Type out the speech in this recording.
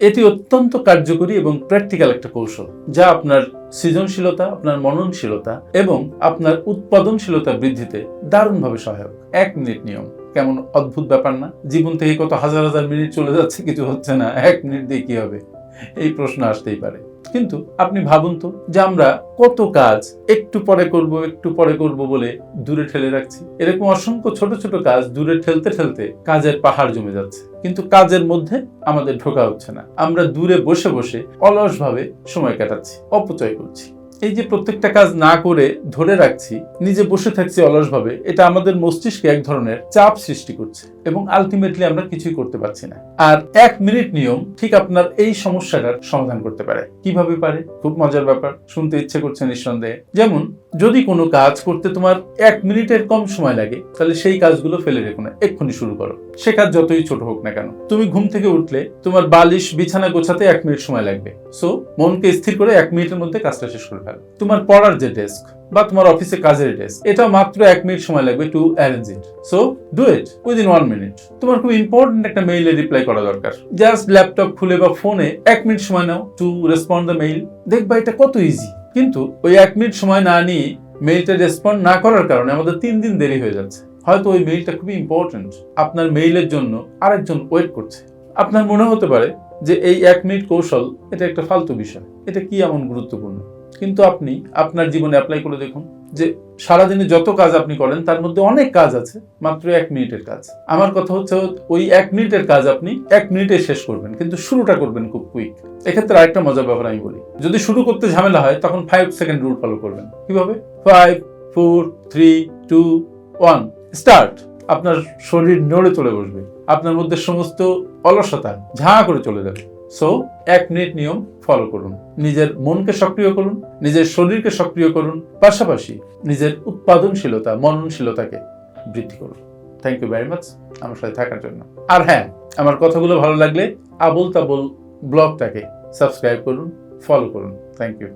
এটি অত্যন্ত কার্যকরী এবং প্র্যাকটিক্যাল একটা কৌশল, যা আপনার সৃজনশীলতা, আপনার মননশীলতা এবং আপনার উৎপাদনশীলতা বৃদ্ধিতে দারুণভাবে সহায়ক। 1 মিনিট নিয়ম। কেমন অদ্ভুত ব্যাপার না? জীবন থেকে কত হাজার হাজার মিনিট চলে যাচ্ছে, কিছু হচ্ছে না, 1 মিনিট দিয়ে কি হবে? এই প্রশ্ন আসতেই পারে। কিন্তু আপনি ভাবুন তো যে আমরা কত কাজ একটু পরে করব বলে দূরে ঠেলে রাখছি। এরকম অসংখ্য ছোট ছোট কাজ দূরে ঠেলতে ঠেলতে কাজের পাহাড় জমে যাচ্ছে, কিন্তু কাজের মধ্যে আমাদের ঢোকা হচ্ছে না। আমরা দূরে বসে বসে অলসভাবে সময় কাটাচ্ছি, অপচয় করছি। এই যে প্রত্যেকটা কাজ না করে ধরে রাখছি, নিজে বসে থাকছি অলসভাবে, এটা আমাদের মস্তিষ্কে এক ধরনের চাপ সৃষ্টি করছে এবং আলটিমেটলি আমরা কিছুই করতে পারছি না। আর 1 মিনিট নিয়ম ঠিক আপনার এই সমস্যাটার সমাধান করতে পারে। কিভাবে পারে? খুব মজার ব্যাপার, শুনতে ইচ্ছে করছে নিঃসন্দেহে। যেমন, যদি কোনো কাজ করতে তোমার 1 মিনিটের কম সময় লাগে, তাহলে সেই কাজগুলো ফেলে রেখো না, এক্ষুনি শুরু করো। সে কাজ যতই ছোট হোক না কেন। তুমি ঘুম থেকে উঠলে তোমার বালিশ বিছানা গোছাতে 1 মিনিট সময় লাগবে। সো মনকে স্থির করে 1 মিনিটের মধ্যে কাজটা শেষ করে ফেলো। তোমার পড়ার যে ডেস্ক বা তোমার অফিসে কাজের ডেস্ক, এটা মাত্র 1 মিনিট সময় লাগবে to arrange it. So do it within 1 minute. তোমার খুব ইম্পর্টেন্ট একটা মেইলে রিপ্লাই করা দরকার, জাস্ট ল্যাপটপ খুলে বা ফোনে 1 মিনিট সময় নাও টু রেসপন্ড দ্য মেইল। দেখবা এটা কত ইজি। কিন্তু ওই 1 মিনিট সময় না নিয়ে মেইলটা রেসপন্ড না করার কারণে আমাদের 3 দিন দেরি হয়ে যাচ্ছে। হয়তো ওই মেইলটা খুবই ইম্পর্টেন্ট, আপনার মেইলের জন্য আরেকজন ওয়েট করছে। আপনার মনে হতে পারে যে এই 1 মিনিট কৌশল এটা একটা ফালতু বিষয়, এটা কি এমন গুরুত্বপূর্ণ? কিন্তু আপনি আপনার জীবনে অ্যাপ্লাই করে দেখুন যে সারাদিনে যত কাজ আপনি করেন তার মধ্যে অনেক কাজ আছে মাত্র 1 মিনিটের কাজ। আমার কথা হচ্ছে ওই 1 মিনিটের কাজ আপনি 1 মিনিটে শেষ করবেন, কিন্তু শুরুটা করবেন খুব কুইক। এক্ষেত্রে আরেকটা মজার ব্যাপার আমি বলি, যদি শুরু করতে ঝামেলা হয় তখন 5 সেকেন্ড রুল ফলো করবেন। কিভাবে? 5 4 3 2 1 স্টার্ট। আপনার শরীর নড়ে চলে বসবে, আপনার মধ্যে সমস্ত অলসতা ঝাঁ করে চলে যাবে। সো 1 মিনিট নিয়ম ফলো করুন, নিজের মনকে সক্রিয় করুন, নিজের শরীরকে সক্রিয় করুন, পাশাপাশি নিজের উৎপাদনশীলতা, মননশীলতাকে বৃদ্ধি করুন। থ্যাংক ইউ ভেরি মাচ আমার সাথে থাকার জন্য। আর হ্যাঁ, আমার কথাগুলো ভালো লাগলে আবল তাবল ব্লগটাকে সাবস্ক্রাইব করুন, ফলো করুন। Thank you.